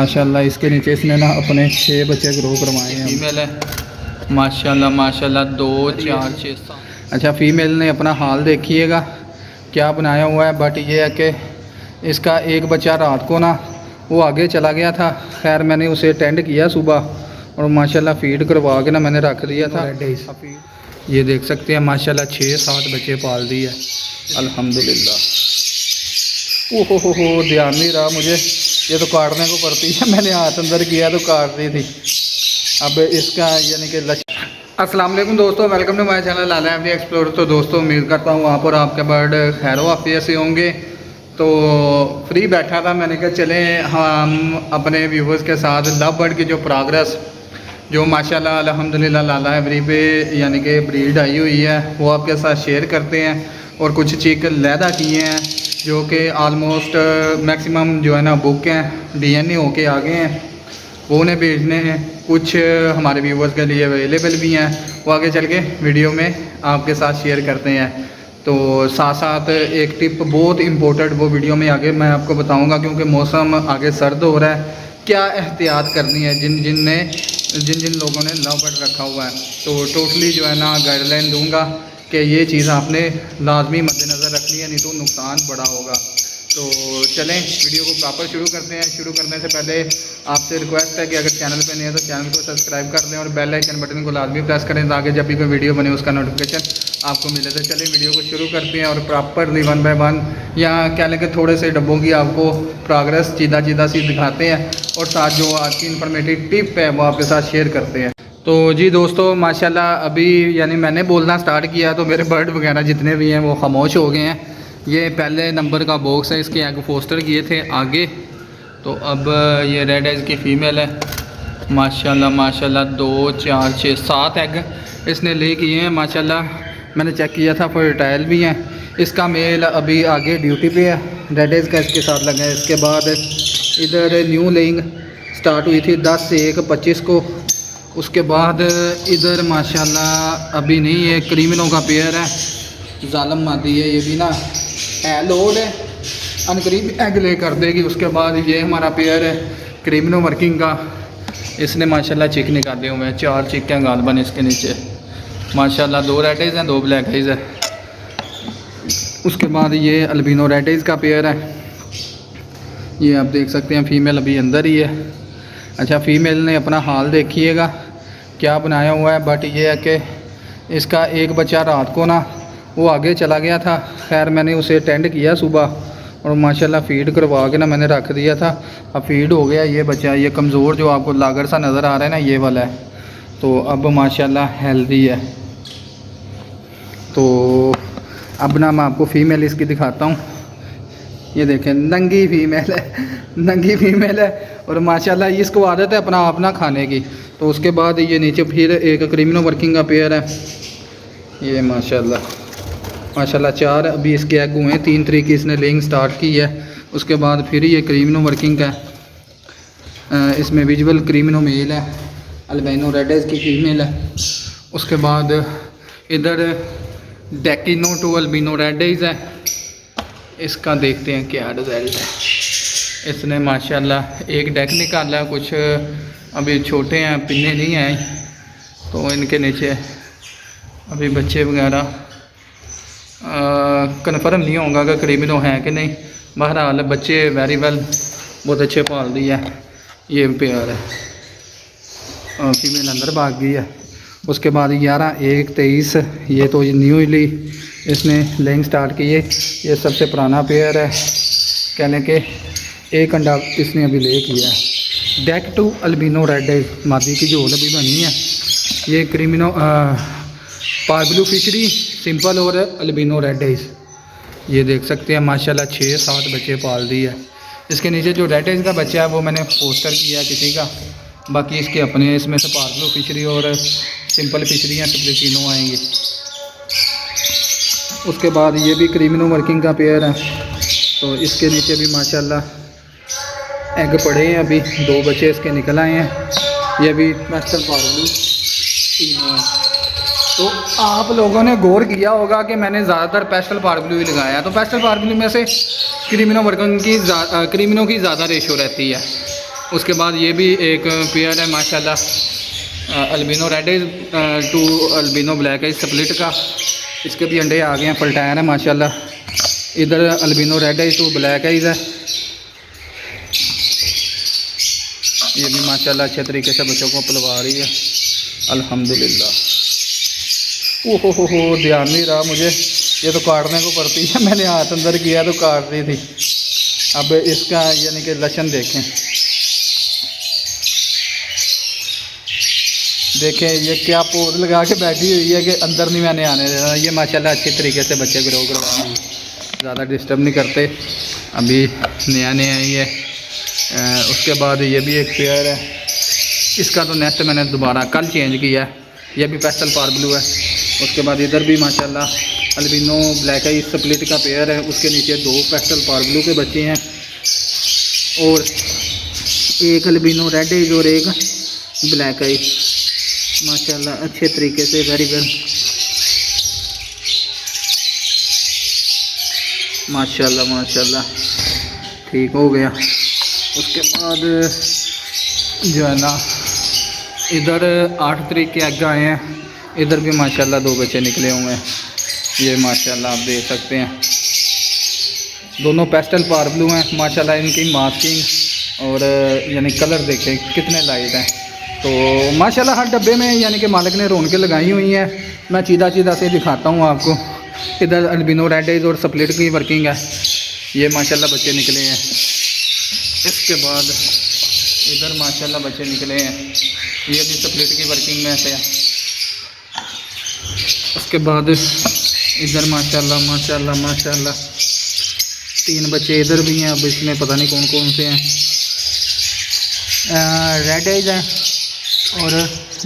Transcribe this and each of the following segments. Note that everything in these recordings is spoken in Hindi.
माशाल्लाह इसके नीचे इसने ना अपने 6 बच्चे ग्रो करवाए हैं। फीमेल है माशाल्लाह माशाल्लाह 2 4 6 7। अच्छा फीमेल ने अपना हाल देखिएगा क्या बनाया हुआ है। बट ये है कि इसका एक बच्चा रात को ना वो आगे चला गया था। खैर मैंने उसे अटेंड किया सुबह और माशाल्लाह फीड करवा के ना मैंने रख दिया था। ये देख सकते हैं माशाल्लाह 6-7 बच्चे पाल दिए अल्हम्दुलिल्लाह। ओहो हो ध्यान नहीं रहा मुझे, ये तो काटने को पड़ती है। मैंने हाथ अंदर किया तो काट रही थी। अब इसका यानी कि अस्सलाम वालेकुम दोस्तों, welcome to my channel Lala Aviary Explorer. तो दोस्तों उम्मीद करता हूँ वहाँ पर आपके बर्ड खैर वाफियत से होंगे। तो फ्री बैठा था, मैंने कहा चलें हम अपने व्यूवर्स के साथ लव बर्ड की जो प्रोग्रेस जो माशाल्लाह अल्हम्दुलिल्लाह लाला एवरी पे यानी कि ब्रीड आई हुई है वो आपके साथ शेयर करते हैं। और कुछ चीक लैदा किए हैं जो कि आलमोस्ट मैक्सिमम जो है ना बुक हैं, डीएनए होके आ गए हैं, वो उन्हें भेजने हैं। कुछ हमारे व्यूवर्स के लिए अवेलेबल भी हैं, वो आगे चल के वीडियो में आपके साथ शेयर करते हैं। तो साथ साथ एक टिप बहुत इम्पोर्टेंट वो वीडियो में आगे मैं आपको बताऊंगा, क्योंकि मौसम आगे सर्द हो रहा है, क्या एहतियात करनी है जिन लोगों ने लव बर्ड रखा हुआ है। तो टोटली जो है ना गाइडलाइन दूंगा कि ये चीज़ आपने लाजमी मद्देनज़र रखनी है, नहीं तो नुकसान बड़ा होगा। तो चलें वीडियो को प्रॉपर शुरू करते हैं। शुरू करने से पहले आपसे रिक्वेस्ट है कि अगर चैनल पे नहीं है तो चैनल को सब्सक्राइब कर दें और बेल आइकन बटन को लाजमी प्रेस करें ताकि जब भी कोई वीडियो बने उसका नोटिफिकेशन आपको मिले। तो चलें वीडियो को शुरू करते हैं और प्रॉपरली 1 बाय 1 या कह लें कि थोड़े से डब्बों की आपको प्रोग्रेस सीधा सी दिखाते हैं और साथ जो आज की इन्फॉर्मेटिव टिप है वो आपके साथ शेयर करते हैं। तो जी दोस्तों माशाल्लाह अभी यानी मैंने बोलना स्टार्ट किया तो मेरे बर्ड वगैरह जितने भी हैं वो खामोश हो गए हैं। ये पहले नंबर का बॉक्स है, इसके एग फोस्टर किए थे आगे। तो अब ये रेड एज की फ़ीमेल है माशाल्लाह माशाल्लाह 2 4 6 7 एग इसने ले किए हैं माशाल्लाह। मैंने चेक किया था फर्टाइल भी हैं। इसका मेल अभी आगे ड्यूटी पे है, रेड एज का इसके साथ लगा है। इसके बाद इधर न्यू लेइंग स्टार्ट हुई थी 10 से 1 25 को। उसके बाद इधर माशाल्लाह अभी नहीं है, क्रीमिनों का पेयर है, जालम मादी है, ये भी ना है लोड है, अनकरीब एग ले कर देगी। उसके बाद ये हमारा पेयर है क्रीमिनो वर्किंग का, इसने माशाल्लाह चिक निकाले हुए हैं, 4 चिक हैं गालबन इसके नीचे माशाल्लाह। 2 रेड आइज हैं 2 ब्लैक आइज है। उसके बाद ये अल्बिनो रेड आइज का पेयर है, ये आप देख सकते हैं फीमेल अभी अंदर ही है। अच्छा फीमेल ने अपना हाल देखिएगा क्या बनाया हुआ है। बट ये है कि इसका एक बच्चा रात को ना वो आगे चला गया था। खैर मैंने उसे अटेंड किया सुबह और माशाल्लाह फीड करवा के ना मैंने रख दिया था। अब फीड हो गया ये बच्चा, ये कमज़ोर जो आपको लागर सा नज़र आ रहा है ना ये वाला है। तो अब माशाल्लाह हेल्दी है। तो अब ना मैं आपको फ़ीमेल इसकी दिखाता हूँ। ये देखें नंगी फीमेल है, नंगी फीमेल है और माशाल्लाह इसको आदत है अपना खाने की। तो उसके बाद ये नीचे फिर एक क्रीमिनो वर्किंग का पेयर है, ये माशाल्लाह 4 अभी इसके एग हुए हैं। 3 तरीके इसने लेइंग स्टार्ट की है। उसके बाद फिर ये क्रीमिनो वर्किंग का है, इसमें विजुअल क्रीमिनो मेल है, अल्बिनो रेड एज की फीमेल है। उसके बाद इधर डेकिनो टू अल्बिनो रेड एज है, इसका देखते हैं क्या रिजल्ट है। इसने माशाल्लाह एक डेक निकाला, कुछ अभी छोटे हैं, पिन्ने नहीं आए, तो इनके नीचे अभी बच्चे वगैरह कन्फर्म नहीं होगा कि क्रीमिनो हैं कि नहीं। बहरहाल बच्चे वेरी वेल बहुत अच्छे पाल दिए है। ये पेयर है, फीमेल अंदर भाग गई है। उसके बाद 11 1 23 ये तो न्यूली इसने लेइंग स्टार्ट की है। ये सबसे पुराना पेयर है, कहने के एक अंडा इसने अभी ले किया है। डेक टू अल्बिनो रेड एज मादी की जो अभी बनी है। ये क्रीमिनो पार्बलू फिशरी सिंपल और अल्बिनो रेड एज, ये देख सकते हैं माशाल्लाह 6-7 बच्चे पाल दी है। इसके नीचे जो रेड एज का बच्चा है वो मैंने पोस्टर किया है किसी का, बाकी इसके अपने इसमें से पार्बलू फिशरी और सिंपल फिशरी हैं, सब तीनों आएंगे। उसके बाद ये भी क्रीमिनो वर्किंग का पेयर है, तो इसके नीचे भी माशाल्लाह एग पड़े हैं। अभी 2 बच्चे इसके निकल आए हैं। ये भी वेस्टर्न पार्बलू तीनों हैं। तो आप लोगों ने गौर किया होगा कि मैंने ज़्यादातर पेस्टल पार्बलू ही लगाया, तो पेस्टल पार्बलू में से क्रीमिनो वर्किंग की क्रीमिनो की ज़्यादा रेशो रहती है। उसके बाद ये भी एक पेयर है माशाल्लाह, albino red eyes to albino black eyes split का। इसके भी अंडे आ गए हैं, पलटायर है माशाल्लाह। इधर albino red eyes to black eyes है, ये भी माशाल्लाह अच्छे तरीके से बच्चों को पलवा रही है अल्हम्दुलिल्लाह। ओहो हो ध्यान नहीं रहा मुझे, ये तो काटने को पड़ती है, मैंने हाथ अंदर किया तो काट रही थी। अब इसका यानी कि लक्षण देखें, देखें ये क्या पोज लगा के बैठी हुई है कि अंदर नहीं मैंने आने देना। ये माशाल्लाह अच्छे तरीके से बच्चे ग्रो करवा रही है, ज़्यादा डिस्टर्ब नहीं करते, अभी नया नया ही है। उसके बाद ये भी एक पेयर है, इसका तो नेस्ट मैंने दोबारा कल चेंज किया है, ये भी पेस्टल पार ब्लू है। उसके बाद इधर भी माशाल्लाह अल्बिनो ब्लैक आई स्प्लिट का पेयर है, उसके नीचे 2 पेस्टल पार ब्लू के बच्चे हैं और एक अल्बिनो रेड आइज और एक ब्लैक आई माशाल्लाह अच्छे तरीके से वेरी वेल माशाल्लाह माशाल्लाह ठीक हो गया। उसके बाद जो है ना इधर 8 तरीक के एग आए हैं, इधर भी माशाल्लाह 2 बच्चे निकले हुए हैं, ये माशाल्लाह आप देख सकते हैं। दोनों पेस्टल पार ब्लू हैं माशाल्लाह, इनकी मास्किंग और यानी कलर देखें कितने लाइट हैं। तो माशाल्लाह हर डब्बे में यानी कि मालिक ने रौनकें लगाई हुई हैं। मैं सीधा से दिखाता हूँ आपको। इधर अल्बिनो रेड आइज और स्प्लिट की वर्किंग है, ये माशाल्लाह बच्चे निकले हैं। इसके बाद इधर माशाल्लाह बच्चे निकले हैं, ये भी स्प्लिट की वर्किंग में से है। उसके बाद इधर माशाल्लाह माशाल्लाह माशाल्लाह 3 बच्चे इधर भी हैं। अब इसमें पता नहीं कौन कौन से हैं, रेड आइज हैं और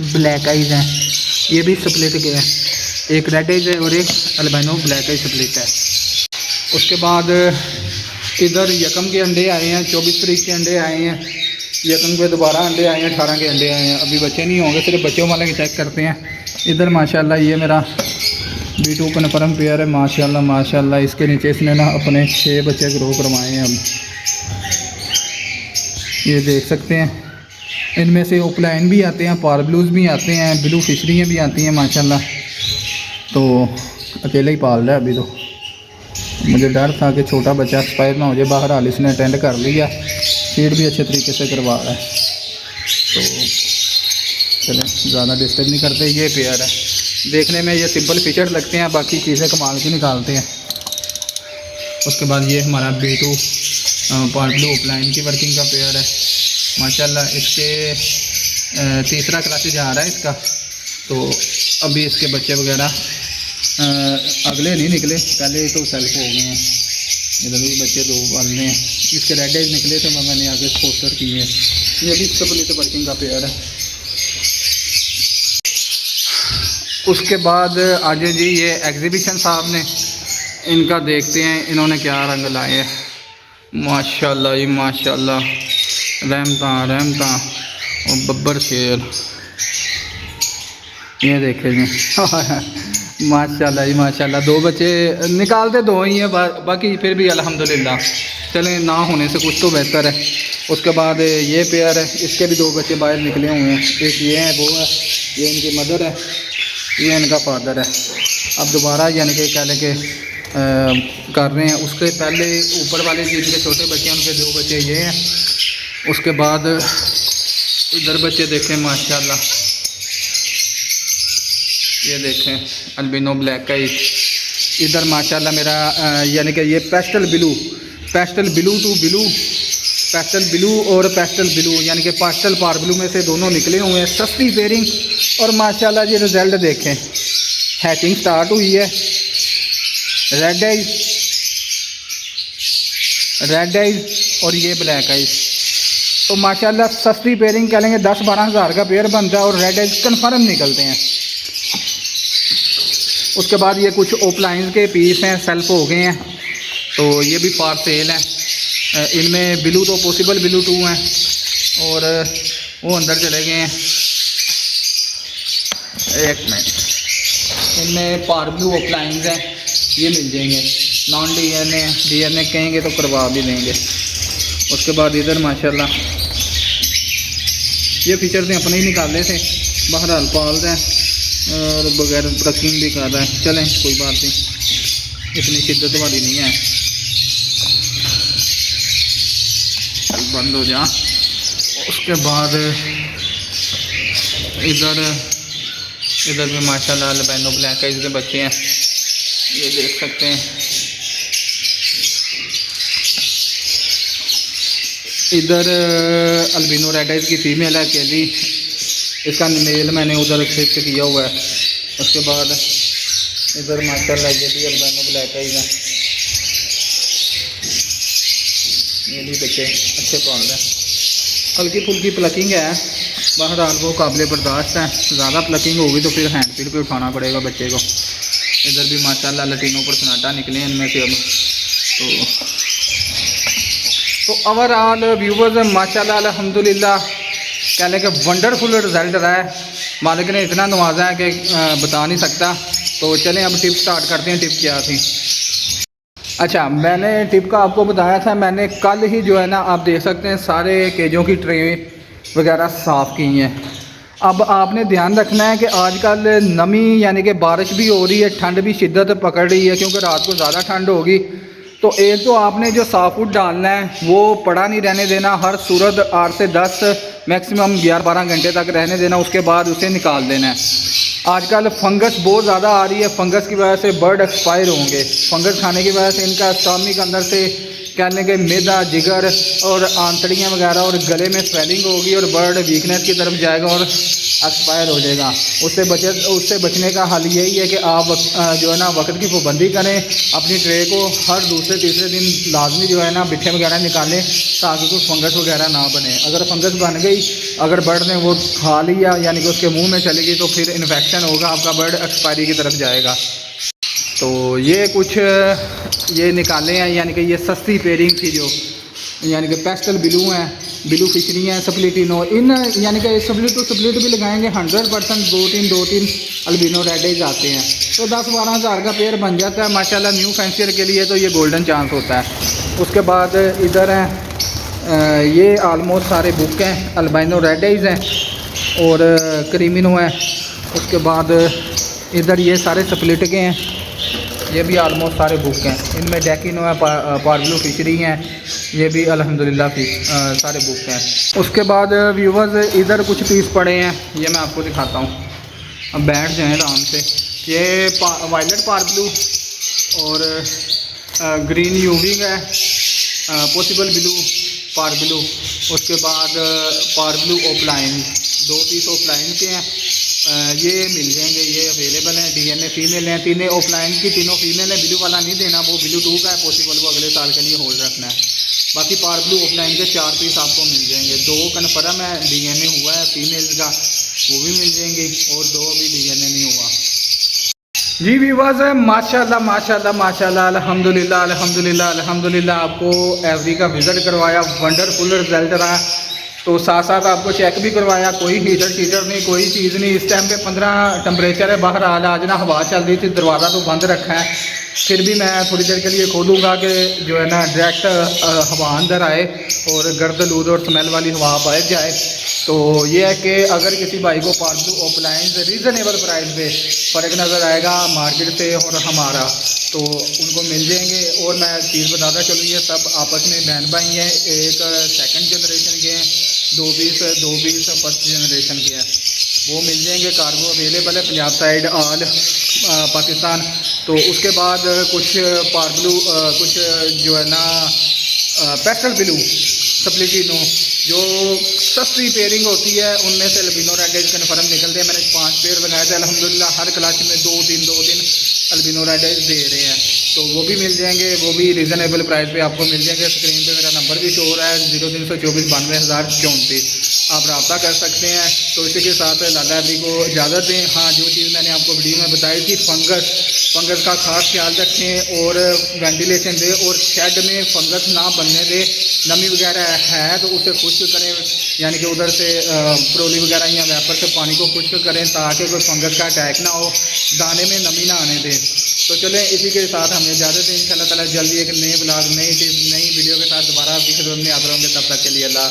ब्लैक आइज हैं, ये भी स्प्लिट के हैं। एक रेड आइज है और एक अल्बिनो ब्लैक आइज स्प्लिट है। उसके बाद इधर यकम के अंडे आए हैं, 24 तारीख के अंडे आए हैं, यकम पे दोबारा अंडे आए हैं, 18 के अंडे आए हैं। अभी बच्चे नहीं होंगे, सिर्फ बच्चों वाले के चेक करते हैं। इधर माशाल्लाह ये मेरा B2 कन्फर्म पेयर है माशाल्लाह माशाल्लाह। इसके नीचे इसने ना अपने 6 बच्चे ग्रो करवाए हैं। अब ये देख सकते हैं, इनमें से ओपलाइन भी आते हैं, पार ब्लूज़ भी आते हैं, ब्लू फिशरियाँ भी आती हैं माशाल्लाह। तो अकेले ही पाल रहा है अभी। तो मुझे डर था कि छोटा बच्चा एक्सपायर ना हो जाए, बहरहाल इसने अटेंड कर लिया, फीड भी अच्छे तरीके से करवा रहा है। तो चलें ज़्यादा डिस्टर्ब नहीं करते। ये पेयर है, देखने में ये सिंपल फीचर लगते हैं, बाकी चीज़ें कमाल की निकालते हैं। उसके बाद ये हमारा B2 पार ब्लू ओपलाइन की वर्किंग का पेयर है माशाल्लाह। इसके तीसरा क्लास जा रहा है इसका। तो अभी इसके बच्चे वगैरह अगले नहीं निकले, पहले तो सेल्फ हो गए हैं। इधर भी बच्चे 2 पालने हैं। इसके रेड आइज निकले थे, मैंने आगे पोस्टर किए हैं। ये भी स्प्लिट वर्किंग का पेयर है। उसके बाद आज जी ये एग्जीबिशन साहब ने इनका देखते हैं इन्होंने क्या रंग लाए हैं माशाल्लाह जी माशाल्लाह। रहमता और बब्बर शेर, ये देखें जी माशाल्लाह जी माशाल्लाह। 2 बच्चे निकालते 2 ही हैं, बाकी फिर भी अल्हम्दुलिल्लाह चलें, ना होने से कुछ तो बेहतर है। उसके बाद ये पेयर है, इसके भी 2 बच्चे बाहर निकले हुए हैं। एक ये है, वो है, ये इनकी मदर है, ये इनका फादर है। अब दोबारा यानी कि कह लें कि कर रहे हैं। उसके पहले ऊपर वाले जिनके छोटे बच्चे हैं उनके 2 बच्चे ये हैं। उसके बाद इधर बच्चे देखें माशाल्लाह, ये देखें अल्बिनो ब्लैक का। इधर माशाल्लाह मेरा यानी कि ये pastel blue to blue, pastel blue और पेस्टल ब्लू यानी कि पेस्टल पार ब्लू में से दोनों निकले हुए हैं। सस्ती पेयरिंग और माशाल्लाह जी रिज़ल्ट देखें, हैचिंग स्टार्ट हुई है। रेड आइज और ये ब्लैक आइज। तो माशाल्लाह सस्ती पेयरिंग कह लेंगे, 10-12 हज़ार का पेयर बनता है और रेड आइज कन्फर्म निकलते हैं। उसके बाद ये कुछ ओपलाइन के पीस हैं, सेल्फ हो गए हैं, तो ये भी फॉर सेल हैं। इनमें ब्लू तो पॉसिबल ब्लू 2 हैं और वो अंदर चले गए हैं। एक मिनट, इनमें पार ब्लू ओपलाइन हैं, ये मिल जाएंगे। नॉन डीएनए कहेंगे तो करवा भी देंगे। उसके बाद इधर माशाल्लाह ये फीचर ने अपने ही निकाले थे, बहरहाल पाल रहे हैं और बगैर ट्रकिंग भी कर रहा है। चलें कोई बात नहीं, इतनी शिद्दत वाली नहीं है। बंद हो जा। उसके बाद इधर भी माशाल्लाह अल्बाइनो ब्लैक आइज के बच्चे हैं, ये देख सकते हैं। इधर अल्बिनो रेड आइज की फीमेल है अकेली, इसका मेल मैंने उधर शिफ्ट किया हुआ है। उसके बाद इधर माशाल्लाह ये भी अल्बिनो ब्लैक आइज है, ये भी बच्चे अच्छे पाल रहे हैं। हल्की फुल्की प्लकिंग है, बहरहाल वो काबिल बर्दाश्त है। ज़्यादा प्लकिंग होगी तो फिर हैंड फीड पे उठाना पड़ेगा बच्चे को। इधर भी माशाल्लाह लटीनों पर सनाटा निकले हैं इनमें से अब। तो ओवरऑल व्यूवर्स माशाल्लाह अल्हम्दुलिल्लाह कहने के वंडरफुल रिज़ल्ट रहा है। मालिक ने इतना नवाजा है कि बता नहीं सकता। तो चलें अब टिप स्टार्ट करते हैं। टिप क्या थी? अच्छा, मैंने टिप का आपको बताया था, मैंने कल ही जो है ना, आप देख सकते हैं सारे केजों की ट्रे वगैरह साफ़ की हैं। अब आपने ध्यान रखना है कि आजकल नमी यानी कि बारिश भी हो रही है, ठंड भी शिद्दत पकड़ रही है क्योंकि रात को ज़्यादा ठंड होगी। तो एक तो आपने जो सॉफ्टवुड डालना है वो पड़ा नहीं रहने देना, हर सूरत 8 से 10 मैक्सिमम 11-12 घंटे तक रहने देना, उसके बाद उसे निकाल देना है। आजकल फंगस बहुत ज़्यादा आ रही है, फंगस की वजह से बर्ड एक्सपायर होंगे। फंगस खाने की वजह से इनका स्टमक अंदर से कहने के मैदा, जिगर और आंतड़ियाँ वगैरह और गले में स्वेलिंग होगी और बर्ड वीकनेस की तरफ जाएगा और एक्सपायर हो जाएगा। उससे बचने का हल यही है कि आप जो है ना वक्त की पाबंदी करें, अपनी ट्रे को हर दूसरे तीसरे दिन लाजमी जो है ना बिट्ठे वगैरह निकालें ताकि कोई फंगस वगैरह ना बने। अगर फंगस बन गई, अगर बर्ड ने वो खा लिया यानी कि उसके मुंह में चली गई तो फिर इन्फेक्शन होगा, आपका बर्ड एक्सपायरी की तरफ जाएगा। तो ये कुछ ये निकाले हैं, यानी कि ये सस्ती पेयरिंग थी जो यानी कि पेस्टल ब्लू हैं, ब्लू फिशरी हैं, स्प्लिटिनो इन यानी कि स्प्लिट टू स्प्लिट भी लगाएंगे 100%। 2-3 अल्बिनो रेड आते हैं तो 10-12 हज़ार का पेयर बन जाता है माशाल्लाह। न्यू फैंसियर के लिए तो ये गोल्डन चांस होता है। उसके बाद इधर हैं ये आलमोस्ट सारे बुक हैं, अल्बिनो रेड आइज हैं और क्रीमिनो हैं। उसके बाद इधर ये सारे स्प्लिट के हैं, ये भी आलमोस्ट सारे बुक हैं। इनमें डेकिनो है, पार्ब्लू फिशरी हैं, ये भी अल्हम्दुलिल्लाह सारे बुक हैं। उसके बाद व्यूवर्स इधर कुछ पीस पड़े हैं, ये मैं आपको दिखाता हूँ। अब बैठ जाएं आराम से। ये वायलेट पार्ब्लू और ग्रीन यूविंग है, पॉसिबल ब्लू पार्ब्लू। उसके बाद पार्ब्लू ऑफलाइन, 2 पीस ऑफलाइन के हैं, ये मिल जाएंगे, ये अवेलेबल हैं। डीएनए फीमेल हैं, तीनों ऑफलाइन की तीनों फीमेल हैं। ब्लू वाला नहीं देना, वो ब्लू 2 का है, पॉसिबल वो अगले साल के लिए होल्ड रखना है। बाकी पार्ब्लू ऑफलाइन के 4 पीस आपको मिल जाएंगे। 2 कन्फर्म है, डीएनए हुआ है फीमेल का, वो भी मिल जाएंगे और 2 भी डीएनए नहीं हुआ। जी व्यूअर्स माशाल्लाह माशाल्लाह माशाल्लाह अल्हम्दुलिल्लाह अल्हम्दुलिल्लाह अल्हम्दुलिल्लाह आपको एवरी का विज़िट करवाया, वंडरफुल रिजल्ट रहा। तो साथ साथ आपको चेक भी करवाया, कोई हीटर नहीं, कोई चीज़ नहीं। इस टाइम पे 15 टेम्परेचर है बाहर। आज ना हवा चल रही थी, दरवाज़ा तो बंद रखा है, फिर भी मैं थोड़ी देर के लिए खोलूँगा कि जो है ना डायरेक्ट हवा अंदर आए और गर्द लूद और स्मेल वाली हवा बाहर जाए। तो ये है कि अगर किसी भाई को पार्ब्लू अप्लायंस रीज़नेबल प्राइस पे फ़र्क नज़र आएगा मार्केट से और हमारा, तो उनको मिल जाएंगे। और मैं चीज़ बताता चलूँ, ये सब आपस में बहन भाई हैं, एक सेकंड जनरेशन के हैं, 2 पीस फर्स्ट जनरेशन के हैं, वो मिल जाएंगे। कार्गो अवेलेबल है पंजाब साइड ऑल पाकिस्तान। तो उसके बाद कुछ पार्ब्लू कुछ जो है ना पेस्टल ब्लू स्प्लिटिनो जो सस्ती पेयरिंग होती है, उनमें से अल्बिनो रेड आइज कन्फर्म निकलते हैं। मैंने 5 पेयर लगाए थे अल्हम्दुलिल्लाह, हर क्लास में 2-3 अल्बिनो रेड आइज दे रहे हैं। तो वो भी मिल जाएंगे, वो भी रीज़नेबल प्राइस पे आपको मिल जाएंगे। स्क्रीन पे मेरा नंबर भी शो हो रहा है 0324 92,034, आप रब्ता कर सकते हैं। तो इसी के साथ लाला अभी को इजाज़त दें। हाँ, जो चीज़ मैंने आपको वीडियो में बताई थी, फंगस का खास ख्याल रखें और वेंटिलेशन दें और शेड में फंगस ना बनने दें। नमी वगैरह है तो उसे खुश्क करें, यानी कि उधर से प्रोली वगैरह या वेपर से पानी को खुश्क करें ताकि कोई फंगस का अटैक ना हो, दाने में नमी ना आने दें। तो चलें इसी के साथ हमें इजाज़त दें। इंशाल्लाह ताला जल्दी एक नए ब्लॉग नई वीडियो के साथ दोबारा आपकी खिदमत में हाज़िर होंगे। तब तक के लिए अल्लाह।